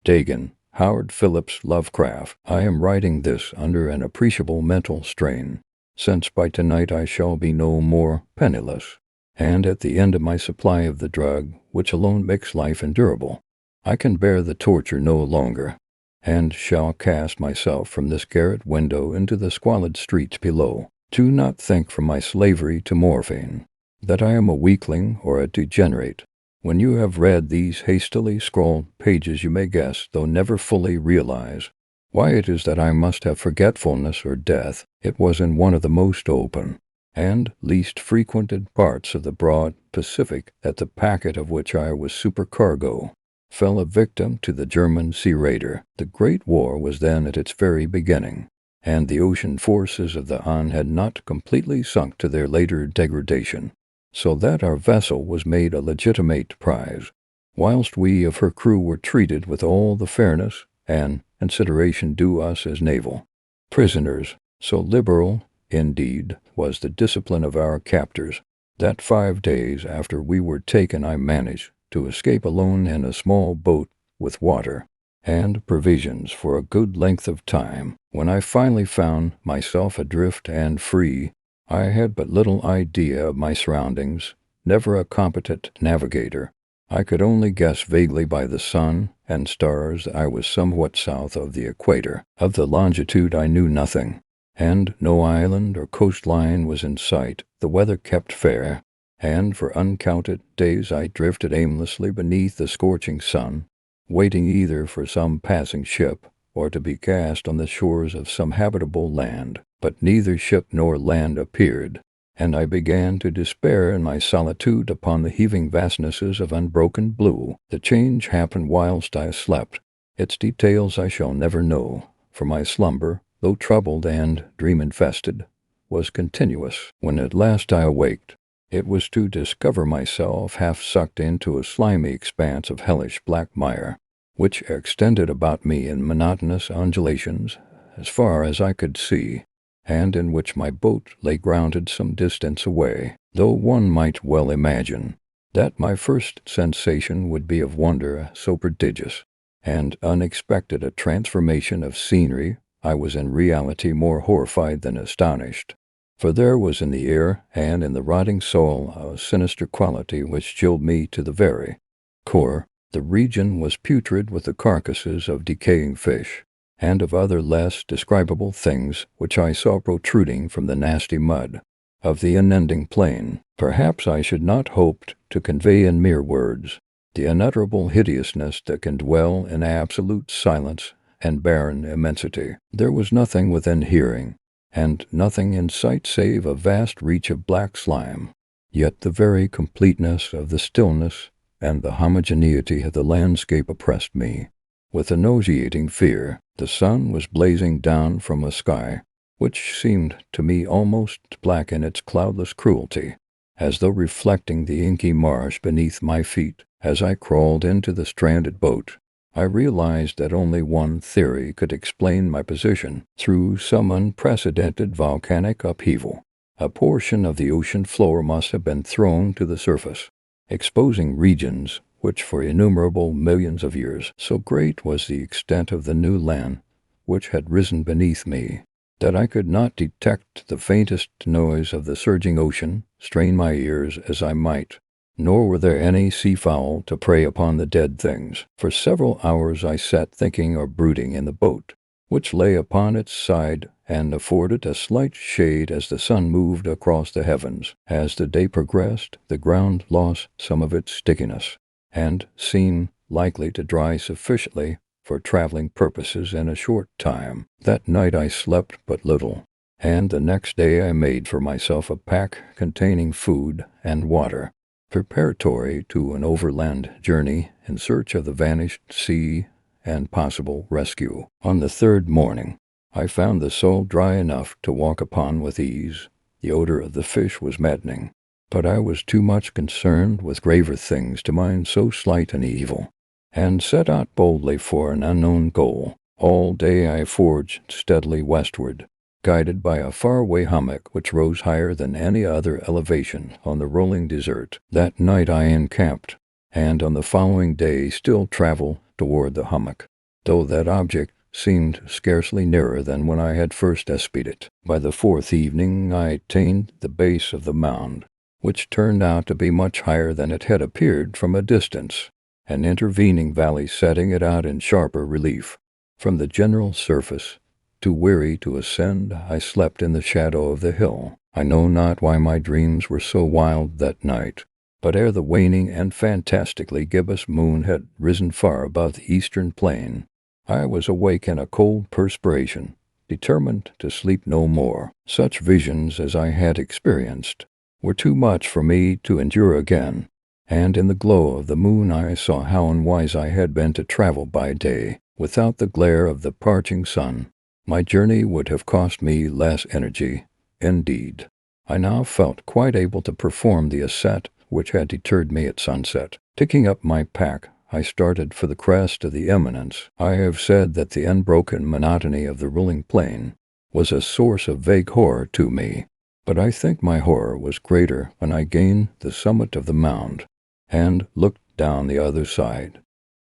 Dagon, Howard Phillips Lovecraft. I am writing this under an appreciable mental strain, since by tonight I shall be no more penniless, and at the end of my supply of the drug which alone makes life endurable. I can bear the torture no longer, and shall cast myself from this garret window into the squalid streets below. Do not think from my slavery to morphine that I am a weakling or a degenerate. When you have read these hastily scrawled pages you may guess, though never fully realize, why it is that I must have forgetfulness or death. It was in one of the most open and least frequented parts of the broad Pacific that the packet of which I was supercargo fell a victim to the German sea raider. The Great War was then at its very beginning, and the ocean forces of the Han had not completely sunk to their later degradation, so that our vessel was made a legitimate prize, whilst we of her crew were treated with all the fairness and consideration due us as naval prisoners. So liberal, indeed, was the discipline of our captors, that 5 days after we were taken I managed to escape alone in a small boat with water and provisions for a good length of time. When I finally found myself adrift and free, I had but little idea of my surroundings, never a competent navigator. I could only guess vaguely by the sun and stars that I was somewhat south of the equator. Of the longitude I knew nothing, and no island or coastline was in sight. The weather kept fair, and for uncounted days I drifted aimlessly beneath the scorching sun, waiting either for some passing ship or to be cast on the shores of some habitable land. But neither ship nor land appeared, and I began to despair in my solitude upon the heaving vastnesses of unbroken blue. The change happened whilst I slept. Its details I shall never know, for my slumber, though troubled and dream-infested, was continuous. When at last I awaked, it was to discover myself half sucked into a slimy expanse of hellish black mire, which extended about me in monotonous undulations as far as I could see, and in which my boat lay grounded some distance away. Though one might well imagine that my first sensation would be of wonder, so prodigious and unexpected a transformation of scenery, I was in reality more horrified than astonished. For there was in the air and in the rotting soil a sinister quality which chilled me to the very core. The region was putrid with the carcasses of decaying fish, and of other less describable things which I saw protruding from the nasty mud of the unending plain. Perhaps I should not hope to convey in mere words the unutterable hideousness that can dwell in absolute silence and barren immensity. There was nothing within hearing, and nothing in sight save a vast reach of black slime. Yet the very completeness of the stillness and the homogeneity of the landscape oppressed me with a nauseating fear. The sun was blazing down from a sky which seemed to me almost black in its cloudless cruelty, as though reflecting the inky marsh beneath my feet. As I crawled into the stranded boat, I realized that only one theory could explain my position. Through some unprecedented volcanic upheaval, a portion of the ocean floor must have been thrown to the surface, exposing regions which for innumerable millions of years, so great was the extent of the new land which had risen beneath me, that I could not detect the faintest noise of the surging ocean, strain my ears as I might. Nor were there any seafowl to prey upon the dead things. For several hours I sat thinking or brooding in the boat, which lay upon its side and afforded a slight shade as the sun moved across the heavens. As the day progressed, the ground lost some of its stickiness, and seemed likely to dry sufficiently for traveling purposes in a short time. That night I slept but little, and the next day I made for myself a pack containing food and water, preparatory to an overland journey in search of the vanished sea and possible rescue. On the third morning, I found the soil dry enough to walk upon with ease. The odor of the fish was maddening, but I was too much concerned with graver things to mind so slight an evil, and set out boldly for an unknown goal. All day I forged steadily westward, guided by a faraway hummock which rose higher than any other elevation on the rolling desert. That night I encamped, and on the following day still traveled toward the hummock. though that object seemed scarcely nearer than when I had first espied it. By the fourth evening I attained the base of the mound, which turned out to be much higher than it had appeared from a distance, an intervening valley setting it out in sharper relief. From the general surface, too weary to ascend, I slept in the shadow of the hill. I know not why my dreams were so wild that night, but ere the waning and fantastically gibbous moon had risen far above the eastern plain, I was awake in a cold perspiration, determined to sleep no more. Such visions as I had experienced were too much for me to endure again, and in the glow of the moon I saw how unwise I had been to travel by day. Without the glare of the parching sun, my journey would have cost me less energy. Indeed, I now felt quite able to perform the ascent which had deterred me at sunset. Picking up my pack, I started for the crest of the eminence. I have said that the unbroken monotony of the rolling plain was a source of vague horror to me, but I think my horror was greater when I gained the summit of the mound and looked down the other side,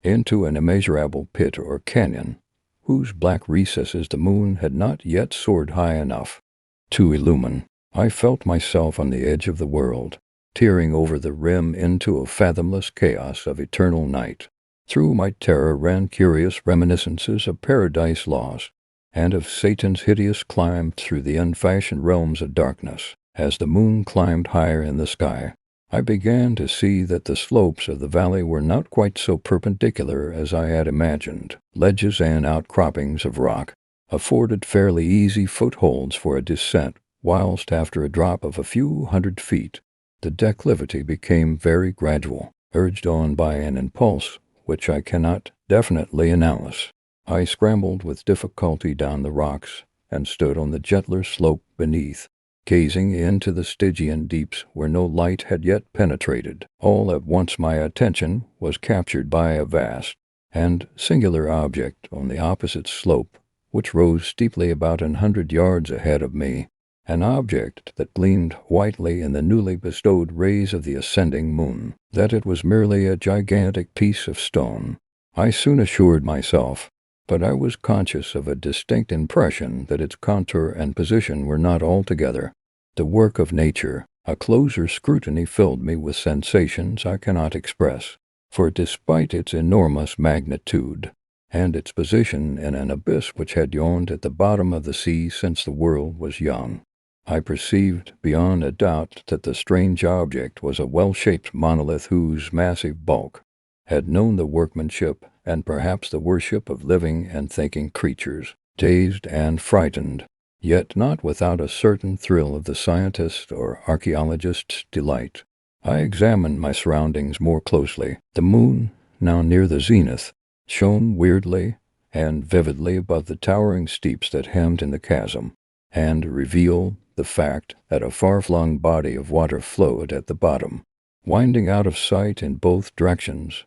into an immeasurable pit or canyon, whose black recesses the moon had not yet soared high enough to illumine. I felt myself on the edge of the world, tearing over the rim into a fathomless chaos of eternal night. Through my terror ran curious reminiscences of paradise lost, and of Satan's hideous climb through the unfashioned realms of darkness. As the moon climbed higher in the sky, I began to see that the slopes of the valley were not quite so perpendicular as I had imagined. Ledges and outcroppings of rock afforded fairly easy footholds for a descent, whilst after a drop of a few hundred feet, the declivity became very gradual. Urged on by an impulse which I cannot definitely announce, I scrambled with difficulty down the rocks and stood on the gentler slope beneath, gazing into the Stygian deeps where no light had yet penetrated. All at once my attention was captured by a vast and singular object on the opposite slope, which rose steeply about 100 yards ahead of me, an object that gleamed whitely in the newly bestowed rays of the ascending moon. That it was merely a gigantic piece of stone, I soon assured myself, but I was conscious of a distinct impression that its contour and position were not altogether the work of nature. A closer scrutiny filled me with sensations I cannot express, for despite its enormous magnitude, and its position in an abyss which had yawned at the bottom of the sea since the world was young, I perceived beyond a doubt that the strange object was a well-shaped monolith whose massive bulk had known the workmanship and perhaps the worship of living and thinking creatures. Dazed and frightened, yet not without a certain thrill of the scientist or archaeologist's delight, I examined my surroundings more closely. The moon, now near the zenith, shone weirdly and vividly above the towering steeps that hemmed in the chasm, and revealed the fact that a far-flung body of water flowed at the bottom, winding out of sight in both directions,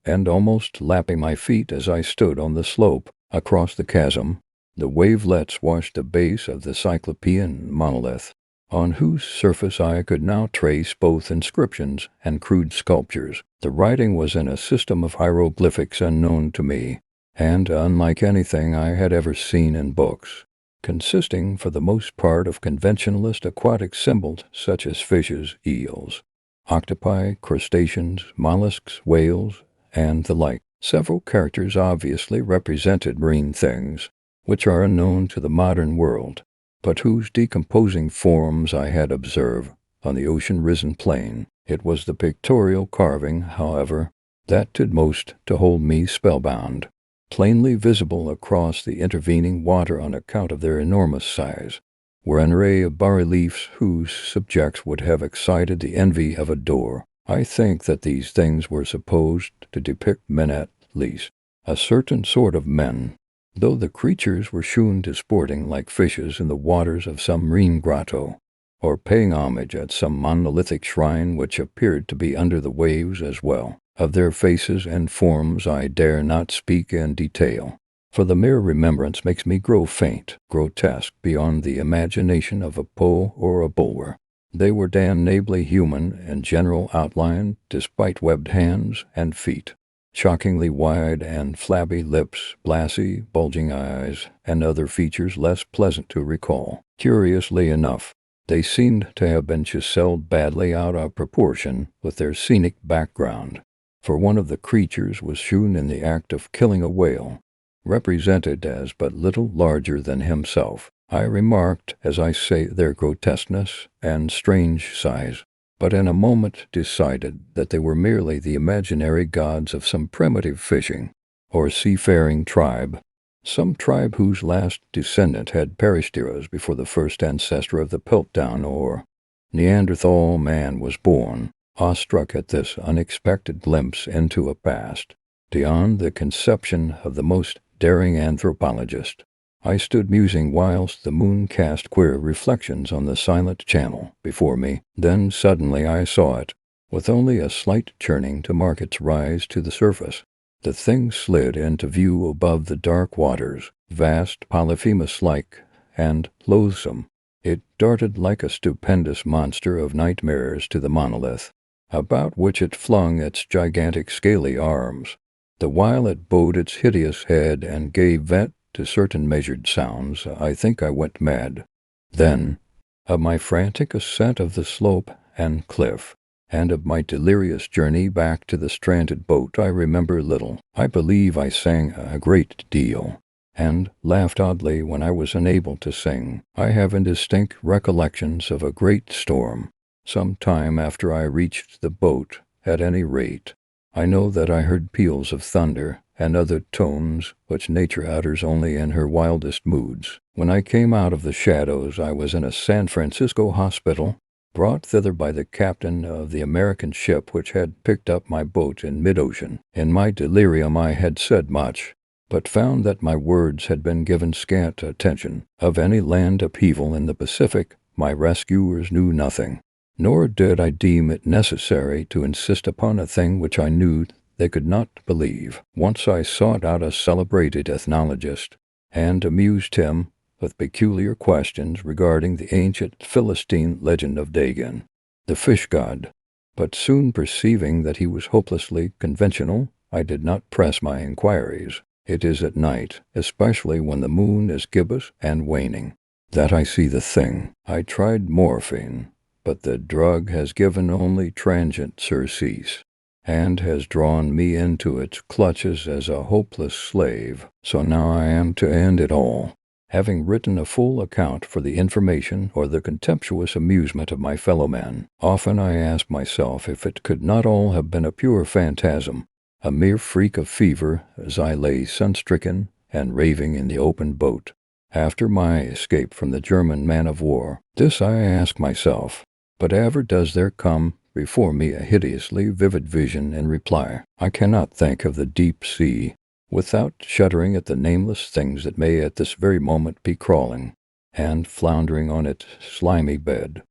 and almost lapping my feet as I stood on the slope. Across the chasm, the wavelets washed the base of the cyclopean monolith, on whose surface I could now trace both inscriptions and crude sculptures. The writing was in a system of hieroglyphics unknown to me, and unlike anything I had ever seen in books, consisting for the most part of conventionalist aquatic symbols such as fishes, eels, octopi, crustaceans, mollusks, whales, and the like. Several characters obviously represented marine things, which are unknown to the modern world, but whose decomposing forms I had observed on the ocean-risen plain. It was the pictorial carving, however, that did most to hold me spellbound. Plainly visible across the intervening water on account of their enormous size were an array of bas-reliefs whose subjects would have excited the envy of a Dore. I think that these things were supposed to depict men, at least a certain sort of men, though the creatures were shewn disporting like fishes in the waters of some marine grotto, or paying homage at some monolithic shrine which appeared to be under the waves as well. Of their faces and forms I dare not speak in detail, for the mere remembrance makes me grow faint, grotesque beyond the imagination of a Poe or a Bulwer. They were damnably human in general outline, despite webbed hands and feet, shockingly wide and flabby lips, glassy, bulging eyes, and other features less pleasant to recall. Curiously enough, they seemed to have been chiseled badly out of proportion with their scenic background, for one of the creatures was shewn in the act of killing a whale, represented as but little larger than himself. I remarked, as I say, their grotesqueness and strange size, but in a moment decided that they were merely the imaginary gods of some primitive fishing or seafaring tribe, some tribe whose last descendant had perished eras before the first ancestor of the Piltdown or Neanderthal man was born. Awestruck at this unexpected glimpse into a past beyond the conception of the most daring anthropologist, I stood musing whilst the moon cast queer reflections on the silent channel before me. Then suddenly I saw it, with only a slight churning to mark its rise to the surface. The thing slid into view above the dark waters, vast, Polyphemus-like, and loathsome. It darted like a stupendous monster of nightmares to the monolith, about which it flung its gigantic scaly arms, the while it bowed its hideous head and gave vent to certain measured sounds. I think I went mad. Then, of my frantic ascent of the slope and cliff, and of my delirious journey back to the stranded boat, I remember little. I believe I sang a great deal, and laughed oddly when I was unable to sing. I have indistinct recollections of a great storm, some time after I reached the boat. At any rate, I know that I heard peals of thunder and other tones which nature utters only in her wildest moods. When I came out of the shadows, I was in a San Francisco hospital, brought thither by the captain of the American ship which had picked up my boat in mid-ocean. In my delirium I had said much, but found that my words had been given scant attention. Of any land upheaval in the Pacific, my rescuers knew nothing, nor did I deem it necessary to insist upon a thing which I knew they could not believe. Once I sought out a celebrated ethnologist, and amused him with peculiar questions regarding the ancient Philistine legend of Dagon, the fish god, but soon perceiving that he was hopelessly conventional, I did not press my inquiries. It is at night, especially when the moon is gibbous and waning, that I see the thing. I tried morphine, but the drug has given only transient surcease, and has drawn me into its clutches as a hopeless slave. So now I am to end it all, having written a full account for the information or the contemptuous amusement of my fellow men. Often I ask myself if it could not all have been a pure phantasm, a mere freak of fever, as I lay sun-stricken and raving in the open boat, after my escape from the German man-of-war. This I ask myself, but ever does there come before me a hideously vivid vision in reply. I cannot think of the deep sea without shuddering at the nameless things that may at this very moment be crawling and floundering on its slimy bed,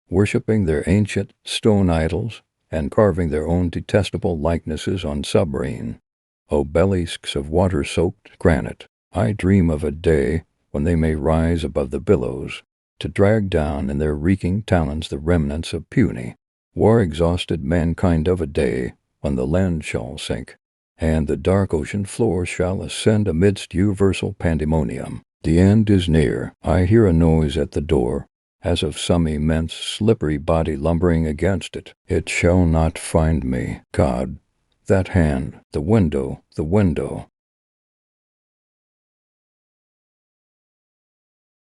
worshipping their ancient stone idols and carving their own detestable likenesses on submarine obelisks of water-soaked granite. I dream of a day when they may rise above the billows, to drag down in their reeking talons the remnants of puny, war-exhausted mankind, of a day when the land shall sink, and the dark ocean floor shall ascend amidst universal pandemonium. The end is near. I hear a noise at the door, as of some immense slippery body lumbering against it. It shall not find me. God, that hand, the window,